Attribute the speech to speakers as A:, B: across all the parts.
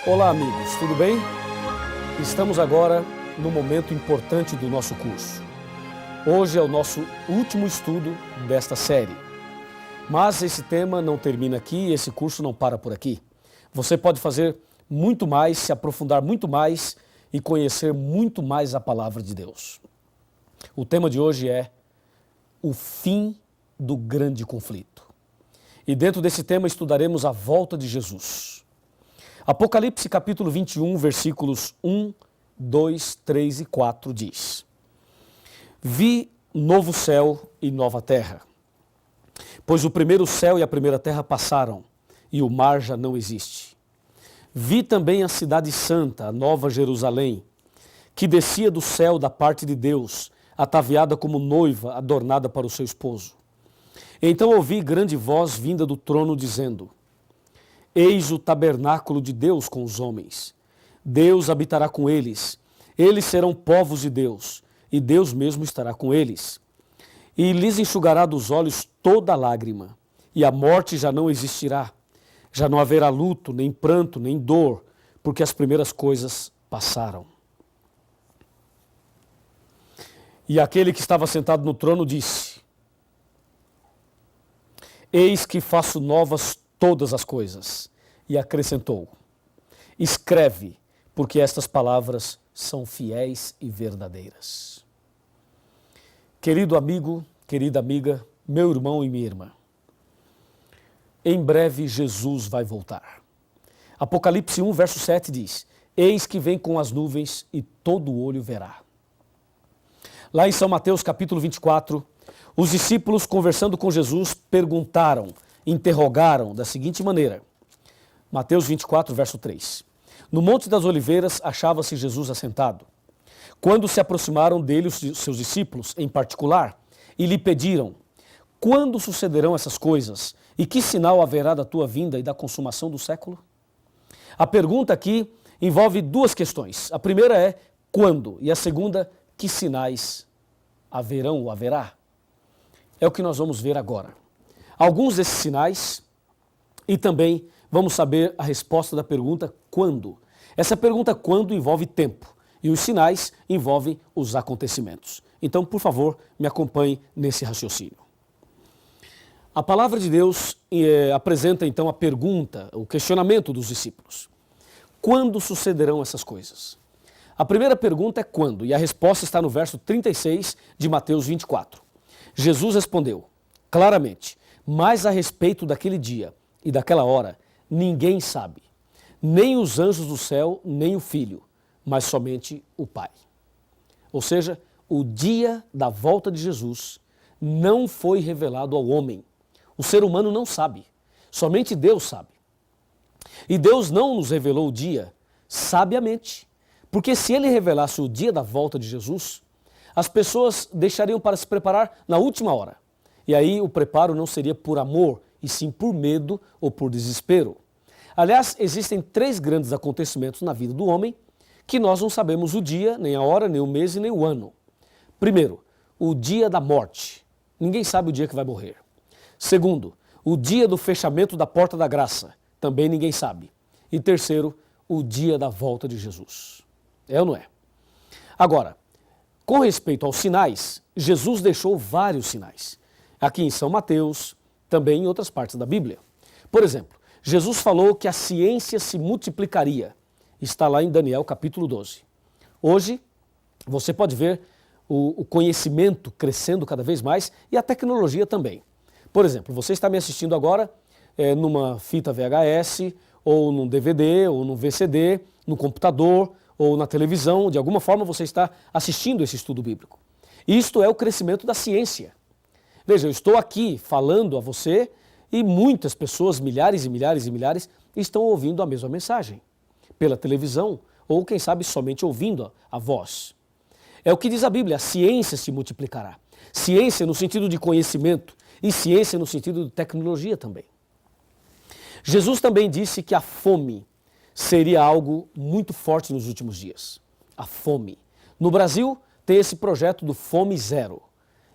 A: Olá amigos, tudo bem? Estamos agora no momento importante do nosso curso. Hoje é o nosso último estudo desta série. Mas esse tema não termina aqui, esse curso não para por aqui. Você pode fazer muito mais, se aprofundar muito mais e conhecer muito mais a palavra de Deus. O tema de hoje é o fim do grande conflito. E dentro desse tema estudaremos a volta de Jesus. Apocalipse capítulo 21, versículos 1, 2, 3 e 4 diz: Vi novo céu e nova terra, pois o primeiro céu e a primeira terra passaram, e o mar já não existe. Vi também a cidade santa, a nova Jerusalém, que descia do céu da parte de Deus, ataviada como noiva adornada para o seu esposo. Então ouvi grande voz vinda do trono dizendo: Eis o tabernáculo de Deus com os homens. Deus habitará com eles. Eles serão povos de Deus, e Deus mesmo estará com eles. E lhes enxugará dos olhos toda lágrima, e a morte já não existirá. Já não haverá luto, nem pranto, nem dor, porque as primeiras coisas passaram. E aquele que estava sentado no trono disse: Eis que faço novas todas as coisas. E acrescentou: Escreve, porque estas palavras são fiéis e verdadeiras. Querido amigo, querida amiga, meu irmão e minha irmã, em breve Jesus vai voltar. Apocalipse 1, verso 7 diz: Eis que vem com as nuvens e todo olho verá. Lá em São Mateus capítulo 24, os discípulos conversando com Jesus interrogaram da seguinte maneira. Mateus 24, verso 3. No Monte das Oliveiras achava-se Jesus assentado. Quando se aproximaram dele os seus discípulos, em particular, e lhe pediram: Quando sucederão essas coisas? E que sinal haverá da tua vinda e da consumação do século? A pergunta aqui envolve duas questões. A primeira é quando? E a segunda, que sinais haverão ou haverá? É o que nós vamos ver agora. Alguns desses sinais e também vamos saber a resposta da pergunta quando. Essa pergunta quando envolve tempo e os sinais envolvem os acontecimentos. Então, por favor, me acompanhe nesse raciocínio. A palavra de Deus apresenta então a pergunta, o questionamento dos discípulos. Quando sucederão essas coisas? A primeira pergunta é quando, e a resposta está no verso 36 de Mateus 24. Jesus respondeu claramente: Mas a respeito daquele dia e daquela hora, ninguém sabe, nem os anjos do céu, nem o Filho, mas somente o Pai. Ou seja, o dia da volta de Jesus não foi revelado ao homem. O ser humano não sabe, somente Deus sabe. E Deus não nos revelou o dia sabiamente, porque se Ele revelasse o dia da volta de Jesus, as pessoas deixariam para se preparar na última hora. E aí o preparo não seria por amor, e sim por medo ou por desespero. Aliás, existem 3 grandes acontecimentos na vida do homem que nós não sabemos o dia, nem a hora, nem o mês e nem o ano. Primeiro, o dia da morte. Ninguém sabe o dia que vai morrer. Segundo, o dia do fechamento da porta da graça. Também ninguém sabe. E terceiro, o dia da volta de Jesus. É ou não é? Agora, com respeito aos sinais, Jesus deixou vários sinais. Aqui em São Mateus, também em outras partes da Bíblia. Por exemplo, Jesus falou que a ciência se multiplicaria. Está lá em Daniel capítulo 12. Hoje, você pode ver o conhecimento crescendo cada vez mais e a tecnologia também. Por exemplo, você está me assistindo agora numa fita VHS, ou num DVD, ou num VCD, no computador, ou na televisão. De alguma forma você está assistindo esse estudo bíblico. Isto é o crescimento da ciência. Veja, eu estou aqui falando a você e muitas pessoas, milhares e milhares e milhares, estão ouvindo a mesma mensagem. Pela televisão ou, quem sabe, somente ouvindo a voz. É o que diz a Bíblia, a ciência se multiplicará. Ciência no sentido de conhecimento e ciência no sentido de tecnologia também. Jesus também disse que a fome seria algo muito forte nos últimos dias. A fome. No Brasil, tem esse projeto do Fome Zero.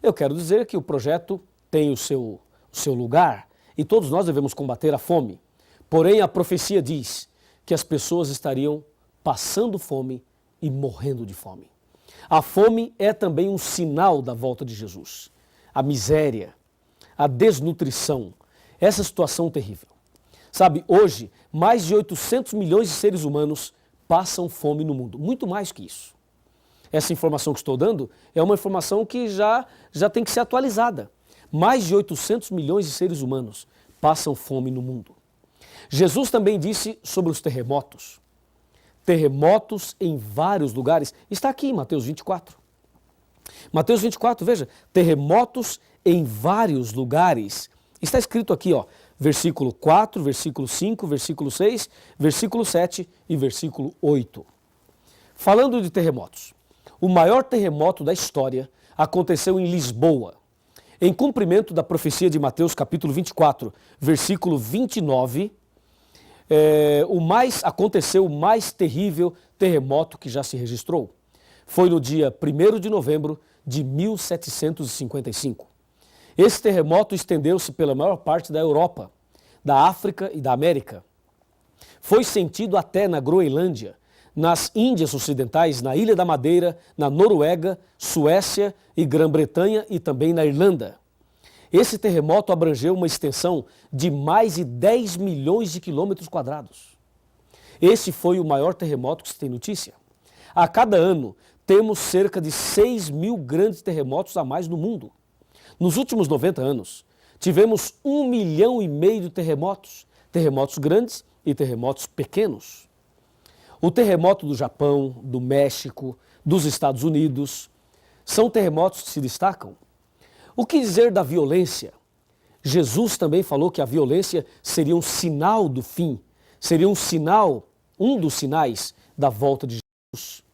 A: Eu quero dizer que o projeto tem o seu lugar e todos nós devemos combater a fome. Porém, a profecia diz que as pessoas estariam passando fome e morrendo de fome. A fome é também um sinal da volta de Jesus. A miséria, a desnutrição, essa situação terrível. Sabe, hoje, mais de 800 milhões de seres humanos passam fome no mundo, muito mais que isso. Essa informação que estou dando é uma informação que já tem que ser atualizada. Mais de 800 milhões de seres humanos passam fome no mundo. Jesus também disse sobre os terremotos. Terremotos em vários lugares. Está aqui em Mateus 24. Mateus 24, veja, terremotos em vários lugares. Está escrito aqui, ó, versículo 4, versículo 5, versículo 6, versículo 7 e versículo 8. Falando de terremotos, o maior terremoto da história aconteceu em Lisboa, em cumprimento da profecia de Mateus capítulo 24, versículo 29, aconteceu o mais terrível terremoto que já se registrou. Foi no dia 1º de novembro de 1755. Esse terremoto estendeu-se pela maior parte da Europa, da África e da América. Foi sentido até na Groenlândia, nas Índias Ocidentais, na Ilha da Madeira, na Noruega, Suécia e Grã-Bretanha e também na Irlanda. Esse terremoto abrangeu uma extensão de mais de 10 milhões de quilômetros quadrados. Esse foi o maior terremoto que se tem notícia. A cada ano, temos cerca de 6 mil grandes terremotos a mais no mundo. Nos últimos 90 anos, tivemos 1,5 milhão de terremotos, terremotos grandes e terremotos pequenos. O terremoto do Japão, do México, dos Estados Unidos, são terremotos que se destacam. O que dizer da violência? Jesus também falou que a violência seria um sinal do fim, seria um dos sinais da volta de Jesus.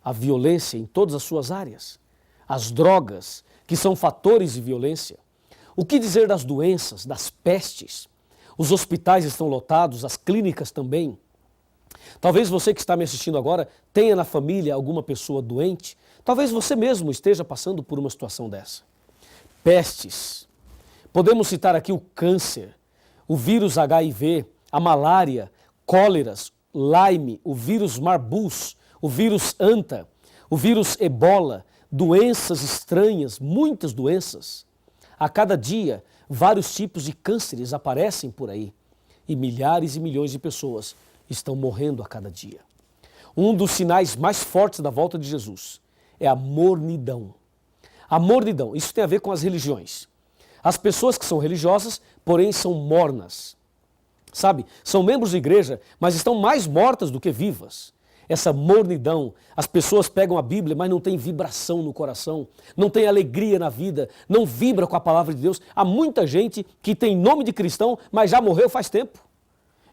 A: A violência em todas as suas áreas, as drogas, que são fatores de violência. O que dizer das doenças, das pestes? Os hospitais estão lotados, as clínicas também. Talvez você que está me assistindo agora tenha na família alguma pessoa doente. Talvez você mesmo esteja passando por uma situação dessa. Pestes. Podemos citar aqui o câncer, o vírus HIV, a malária, cóleras, Lyme, o vírus Marbus, o vírus Anta, o vírus Ebola, doenças estranhas, muitas doenças. A cada dia, vários tipos de cânceres aparecem por aí e milhares e milhões de pessoas estão morrendo a cada dia. Um dos sinais mais fortes da volta de Jesus é a mornidão. A mornidão, isso tem a ver com as religiões. As pessoas que são religiosas, porém, são mornas. Sabe, são membros de igreja, mas estão mais mortas do que vivas. Essa mornidão, as pessoas pegam a Bíblia, mas não tem vibração no coração, não tem alegria na vida, não vibra com a palavra de Deus. Há muita gente que tem nome de cristão, mas já morreu faz tempo.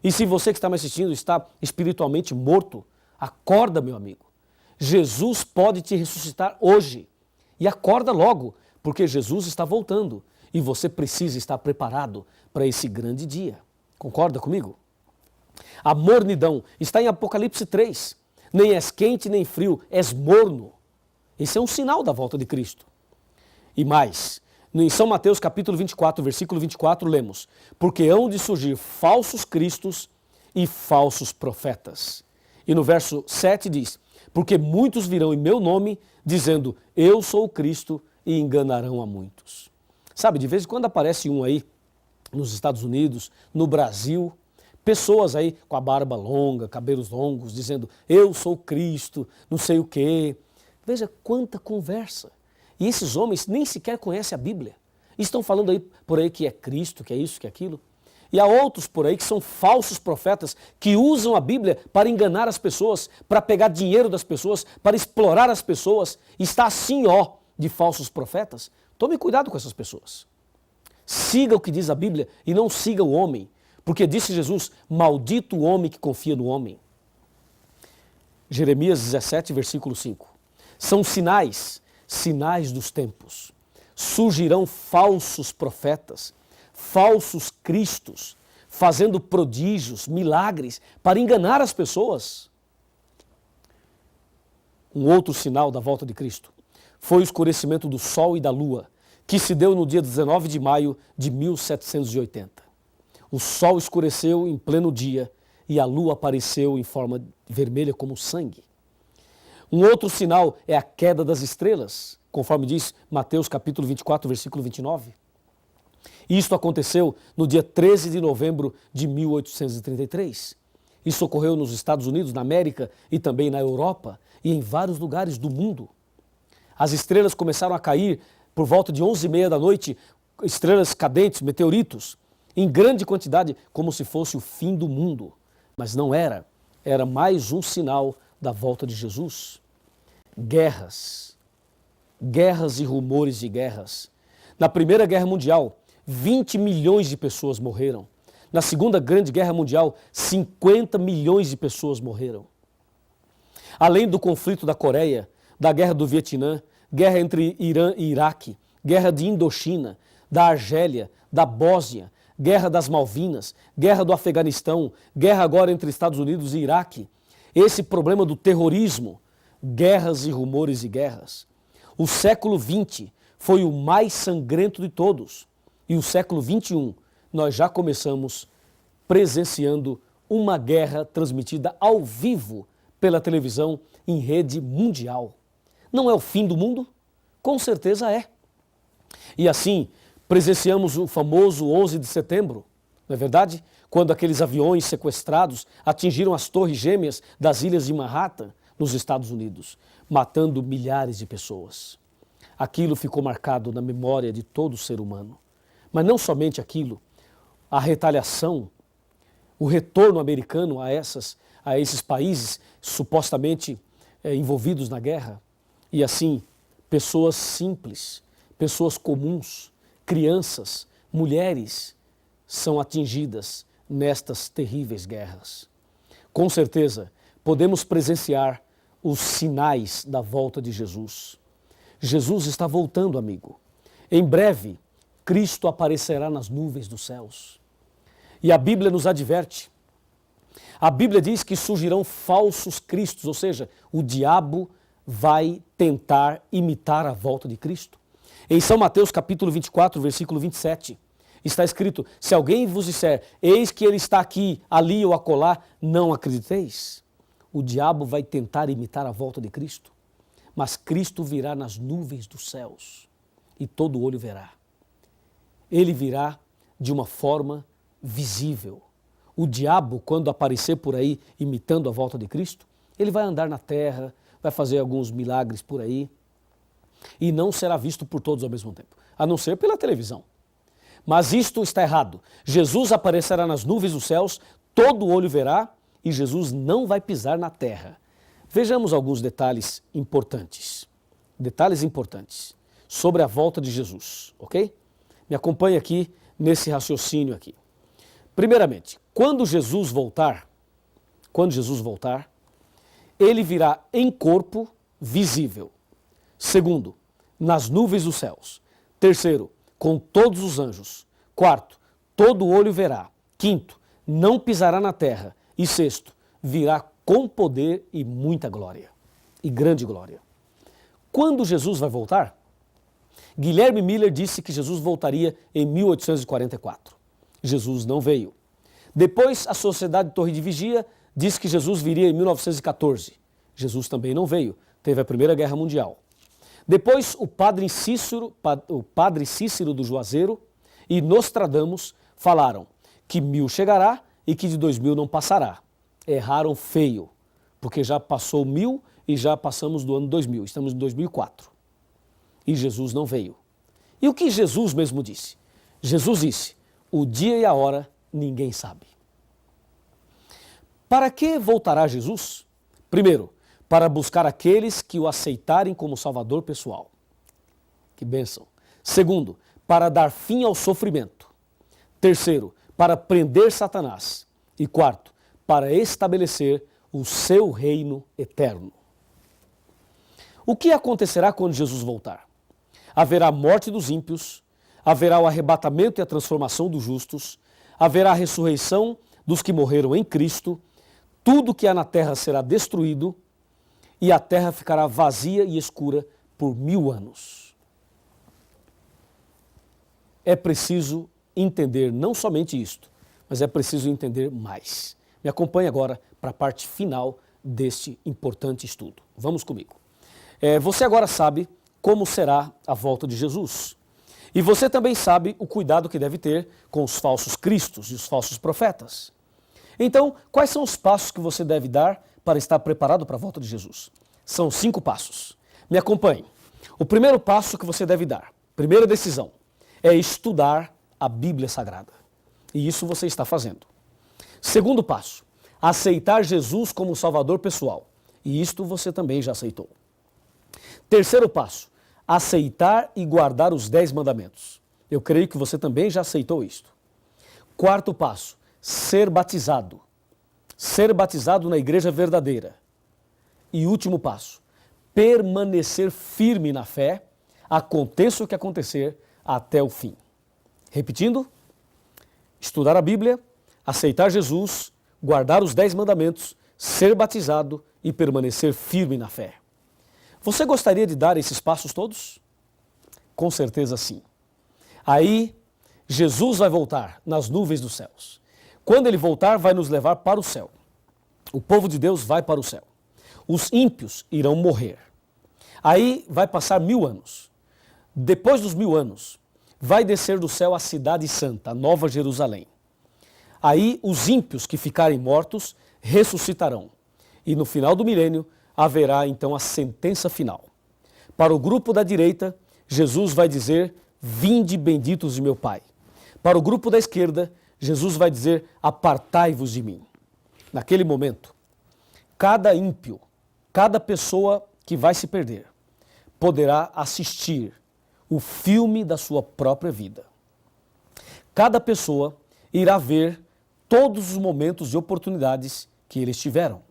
A: E se você que está me assistindo está espiritualmente morto, acorda, meu amigo. Jesus pode te ressuscitar hoje. E acorda logo, porque Jesus está voltando e você precisa estar preparado para esse grande dia. Concorda comigo? A mornidão está em Apocalipse 3. Nem és quente nem frio, és morno. Esse é um sinal da volta de Cristo. E mais, em São Mateus capítulo 24, versículo 24, lemos: porque hão de surgir falsos cristos e falsos profetas. E no verso 7 diz: porque muitos virão em meu nome, dizendo, eu sou o Cristo, e enganarão a muitos. Sabe, de vez em quando aparece um aí, nos Estados Unidos, no Brasil, pessoas aí com a barba longa, cabelos longos, dizendo, eu sou Cristo, não sei o quê. Veja quanta conversa. E esses homens nem sequer conhecem a Bíblia. Estão falando aí por aí que é Cristo, que é isso, que é aquilo. E há outros por aí que são falsos profetas, que usam a Bíblia para enganar as pessoas, para pegar dinheiro das pessoas, para explorar as pessoas. Está assim, ó, de falsos profetas. Tome cuidado com essas pessoas. Siga o que diz a Bíblia e não siga o homem. Porque disse Jesus, maldito o homem que confia no homem. Jeremias 17, versículo 5. São sinais dos tempos. Surgirão falsos profetas, falsos cristos, fazendo prodígios, milagres, para enganar as pessoas. Um outro sinal da volta de Cristo foi o escurecimento do sol e da lua, que se deu no dia 19 de maio de 1780. O sol escureceu em pleno dia e a lua apareceu em forma vermelha como sangue. Um outro sinal é a queda das estrelas, conforme diz Mateus capítulo 24, versículo 29. Isto aconteceu no dia 13 de novembro de 1833. Isso ocorreu nos Estados Unidos, na América e também na Europa e em vários lugares do mundo. As estrelas começaram a cair por volta de 11h30 da noite, estrelas cadentes, meteoritos, em grande quantidade, como se fosse o fim do mundo. Mas não era. Era mais um sinal da volta de Jesus. Guerras. Guerras e rumores de guerras. Na Primeira Guerra Mundial, 20 milhões de pessoas morreram. Na Segunda Grande Guerra Mundial, 50 milhões de pessoas morreram. Além do conflito da Coreia, da Guerra do Vietnã, guerra entre Irã e Iraque, guerra de Indochina, da Argélia, da Bósnia, guerra das Malvinas, guerra do Afeganistão, guerra agora entre Estados Unidos e Iraque. Esse problema do terrorismo, guerras e rumores de guerras. O século XX foi o mais sangrento de todos. E o século XXI, nós já começamos presenciando uma guerra transmitida ao vivo pela televisão em rede mundial. Não é o fim do mundo? Com certeza é. E assim, presenciamos o famoso 11 de setembro, não é verdade? Quando aqueles aviões sequestrados atingiram as torres gêmeas das ilhas de Manhattan, nos Estados Unidos, matando milhares de pessoas. Aquilo ficou marcado na memória de todo ser humano. Mas não somente aquilo, a retaliação, o retorno americano a esses países supostamente envolvidos na guerra. E assim, pessoas simples, pessoas comuns, crianças, mulheres são atingidas nestas terríveis guerras. Com certeza, podemos presenciar os sinais da volta de Jesus. Jesus está voltando, amigo. Em breve, Cristo aparecerá nas nuvens dos céus. E a Bíblia nos adverte. A Bíblia diz que surgirão falsos cristos, ou seja, o diabo vai tentar imitar a volta de Cristo. Em São Mateus capítulo 24, versículo 27, está escrito: se alguém vos disser, eis que ele está aqui, ali ou acolá, não acrediteis. O diabo vai tentar imitar a volta de Cristo, mas Cristo virá nas nuvens dos céus e todo olho verá. Ele virá de uma forma visível. O diabo, quando aparecer por aí imitando a volta de Cristo, ele vai andar na terra, vai fazer alguns milagres por aí e não será visto por todos ao mesmo tempo, a não ser pela televisão. Mas isto está errado. Jesus aparecerá nas nuvens dos céus, todo olho verá e Jesus não vai pisar na terra. Vejamos alguns detalhes importantes sobre a volta de Jesus, ok? Me acompanhe aqui nesse raciocínio aqui. Primeiramente, quando Jesus voltar, ele virá em corpo visível. Segundo, nas nuvens dos céus. Terceiro, com todos os anjos. Quarto, todo olho verá. Quinto, não pisará na terra. E sexto, virá com poder e muita glória. E grande glória. Quando Jesus vai voltar? Guilherme Miller disse que Jesus voltaria em 1844. Jesus não veio. Depois, a Sociedade Torre de Vigia disse que Jesus viria em 1914. Jesus também não veio. Teve a Primeira Guerra Mundial. Depois, o padre Cícero do Juazeiro e Nostradamus falaram que 1000 chegará e que de 2000 não passará. Erraram feio, porque já passou 1000 e já passamos do ano 2000. Estamos em 2004. E Jesus não veio. E o que Jesus mesmo disse? Jesus disse: o dia e a hora ninguém sabe. Para que voltará Jesus? Primeiro, para buscar aqueles que o aceitarem como Salvador pessoal. Que bênção. Segundo, para dar fim ao sofrimento. Terceiro, para prender Satanás. E quarto, para estabelecer o seu reino eterno. O que acontecerá quando Jesus voltar? Haverá a morte dos ímpios, haverá o arrebatamento e a transformação dos justos, haverá a ressurreição dos que morreram em Cristo, tudo que há na terra será destruído e a terra ficará vazia e escura por 1000 anos. É preciso entender não somente isto, mas é preciso entender mais. Me acompanhe agora para a parte final deste importante estudo. Vamos comigo. Você agora sabe como será a volta de Jesus. E você também sabe o cuidado que deve ter com os falsos cristos e os falsos profetas. Então, quais são os passos que você deve dar para estar preparado para a volta de Jesus? São 5 passos. Me acompanhe. O primeiro passo que você deve dar, primeira decisão, é estudar a Bíblia Sagrada. E isso você está fazendo. Segundo passo, aceitar Jesus como Salvador pessoal. E isto você também já aceitou. Terceiro passo, aceitar e guardar os 10 mandamentos. Eu creio que você também já aceitou isto. Quarto passo, ser batizado. Ser batizado na igreja verdadeira. E último passo, permanecer firme na fé, aconteça o que acontecer, até o fim. Repetindo, estudar a Bíblia, aceitar Jesus, guardar os 10 mandamentos, ser batizado e permanecer firme na fé. Você gostaria de dar esses passos todos? Com certeza sim. Aí, Jesus vai voltar nas nuvens dos céus. Quando ele voltar, vai nos levar para o céu. O povo de Deus vai para o céu. Os ímpios irão morrer. Aí vai passar 1000 anos. Depois dos 1000 anos, vai descer do céu a cidade santa, a Nova Jerusalém. Aí os ímpios que ficarem mortos ressuscitarão. E no final do milênio haverá então a sentença final. Para o grupo da direita, Jesus vai dizer, vinde benditos de meu Pai. Para o grupo da esquerda, Jesus vai dizer, apartai-vos de mim. Naquele momento, cada ímpio, cada pessoa que vai se perder, poderá assistir o filme da sua própria vida. Cada pessoa irá ver todos os momentos e oportunidades que eles tiveram.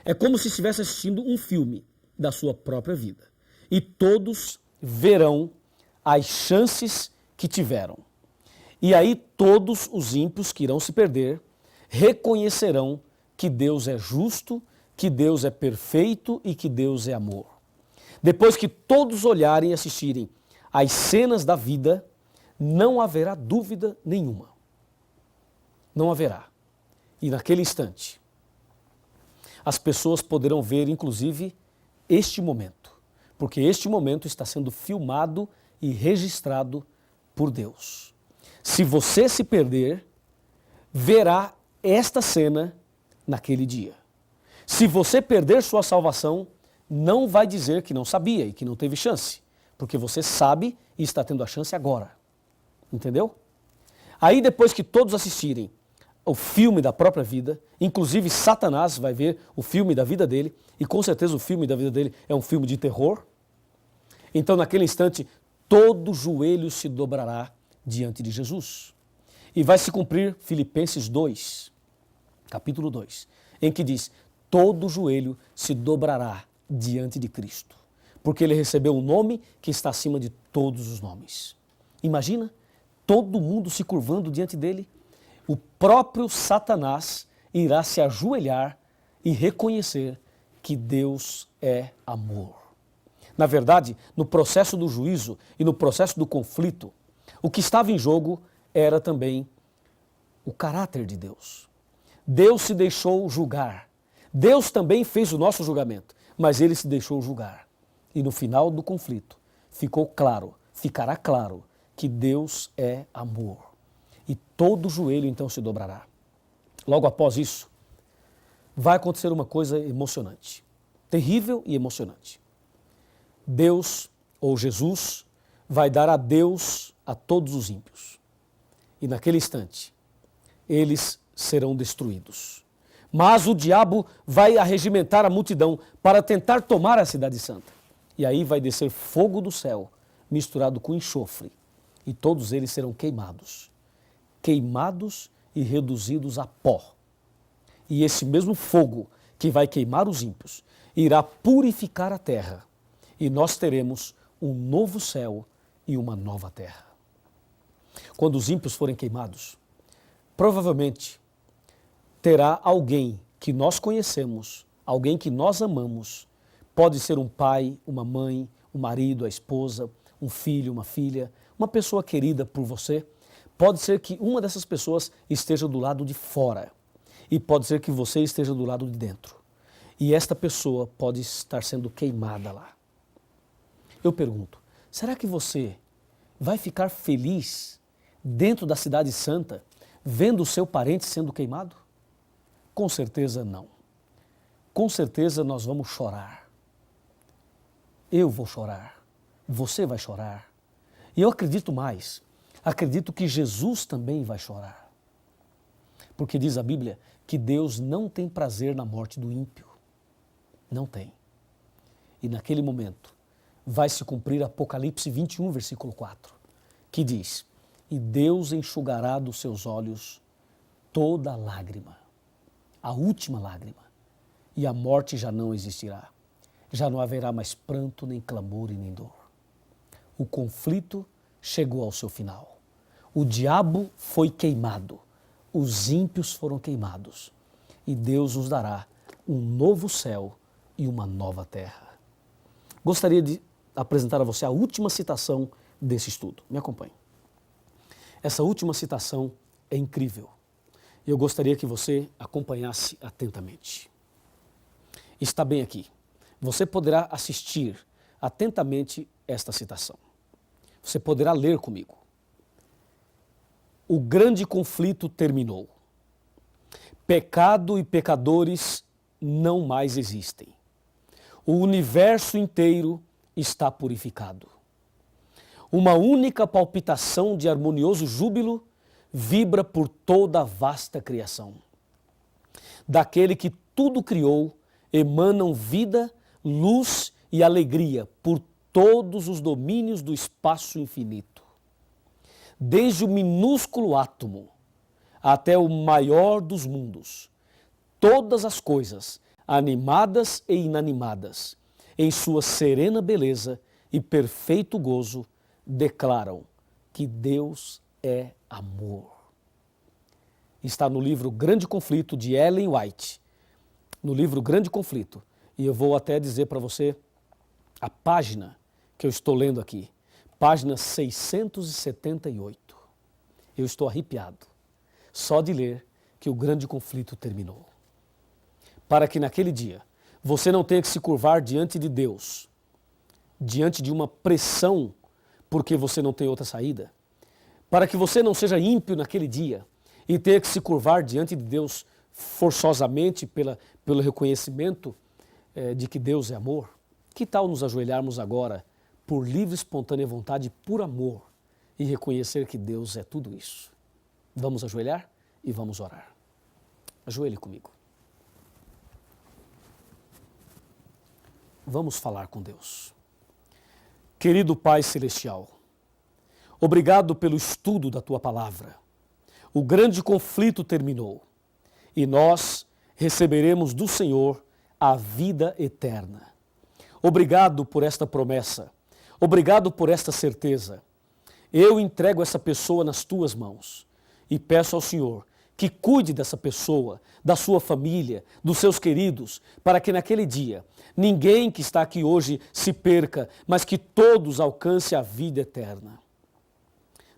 A: É como se estivesse assistindo um filme da sua própria vida. E todos verão as chances que tiveram. E aí todos os ímpios que irão se perder reconhecerão que Deus é justo, que Deus é perfeito e que Deus é amor. Depois que todos olharem e assistirem às cenas da vida, não haverá dúvida nenhuma. Não haverá. E naquele instante, as pessoas poderão ver, inclusive, este momento. Porque este momento está sendo filmado e registrado por Deus. Se você se perder, verá esta cena naquele dia. Se você perder sua salvação, não vai dizer que não sabia e que não teve chance. Porque você sabe e está tendo a chance agora. Entendeu? Aí depois que todos assistirem o filme da própria vida, inclusive Satanás vai ver o filme da vida dele, e com certeza o filme da vida dele é um filme de terror. Então naquele instante, todo joelho se dobrará diante de Jesus. E vai se cumprir Filipenses 2, capítulo 2, em que diz, todo joelho se dobrará diante de Cristo, porque ele recebeu um nome que está acima de todos os nomes. Imagina, todo mundo se curvando diante dele, o próprio Satanás irá se ajoelhar e reconhecer que Deus é amor. Na verdade, no processo do juízo e no processo do conflito, o que estava em jogo era também o caráter de Deus. Deus se deixou julgar. Deus também fez o nosso julgamento, mas ele se deixou julgar. E no final do conflito, ficará claro que Deus é amor. E todo joelho então se dobrará. Logo após isso, vai acontecer uma coisa emocionante, terrível e emocionante. Deus, ou Jesus, vai dar adeus a todos os ímpios. E naquele instante, eles serão destruídos. Mas o diabo vai arregimentar a multidão para tentar tomar a cidade santa. E aí vai descer fogo do céu, misturado com enxofre, e todos eles serão queimados. Queimados e reduzidos a pó. E esse mesmo fogo que vai queimar os ímpios irá purificar a terra. E nós teremos um novo céu e uma nova terra. Quando os ímpios forem queimados, provavelmente terá alguém que nós conhecemos, alguém que nós amamos, pode ser um pai, uma mãe, um marido, a esposa, um filho, uma filha, uma pessoa querida por você. Pode ser que uma dessas pessoas esteja do lado de fora. e pode ser que você esteja do lado de dentro. E esta pessoa pode estar sendo queimada lá. Eu pergunto, será que você vai ficar feliz dentro da cidade santa, vendo o seu parente sendo queimado? Com certeza não. Com certeza nós vamos chorar. Eu vou chorar. Você vai chorar. E eu acredito mais. Acredito que Jesus também vai chorar. Porque diz a Bíblia que Deus não tem prazer na morte do ímpio. Não tem. E naquele momento vai se cumprir Apocalipse 21, versículo 4, que diz: e Deus enxugará dos seus olhos toda lágrima, a última lágrima, e a morte já não existirá. Já não haverá mais pranto, nem clamor e nem dor. O conflito chegou ao seu final. O diabo foi queimado, os ímpios foram queimados, e Deus nos dará um novo céu e uma nova terra. Gostaria de apresentar a você a última citação desse estudo. Me acompanhe. Essa última citação é incrível. Eu gostaria que você acompanhasse atentamente. Está bem aqui. Você poderá assistir atentamente esta citação. Você poderá ler comigo. O grande conflito terminou. Pecado e pecadores não mais existem. O universo inteiro está purificado. Uma única palpitação de harmonioso júbilo vibra por toda a vasta criação. Daquele que tudo criou, emanam vida, luz e alegria por todos os domínios do espaço infinito. Desde o minúsculo átomo até o maior dos mundos, todas as coisas, animadas e inanimadas, em sua serena beleza e perfeito gozo, declaram que Deus é amor. Está no livro Grande Conflito, de Ellen White. No livro Grande Conflito. E eu vou até dizer para você a página que eu estou lendo aqui. Página 678. Eu estou arrepiado só de ler que o grande conflito terminou. Para que naquele dia você não tenha que se curvar diante de Deus, diante de uma pressão, porque você não tem outra saída. Para que você não seja ímpio naquele dia e tenha que se curvar diante de Deus forçosamente pelo reconhecimento de que Deus é amor. Que tal nos ajoelharmos agora por livre, espontânea vontade, por amor, e reconhecer que Deus é tudo isso? Vamos ajoelhar e vamos orar. Ajoelhe comigo. Vamos falar com Deus. Querido Pai Celestial, obrigado pelo estudo da Tua Palavra. O grande conflito terminou e nós receberemos do Senhor a vida eterna. Obrigado por esta promessa. Obrigado por esta certeza. Eu entrego essa pessoa nas Tuas mãos e peço ao Senhor que cuide dessa pessoa, da sua família, dos seus queridos, para que naquele dia ninguém que está aqui hoje se perca, mas que todos alcancem a vida eterna.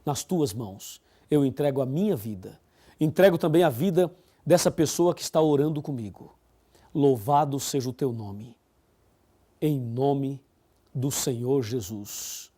A: Nas Tuas mãos eu entrego a minha vida, entrego também a vida dessa pessoa que está orando comigo. Louvado seja o Teu nome. Em nome do Senhor Jesus.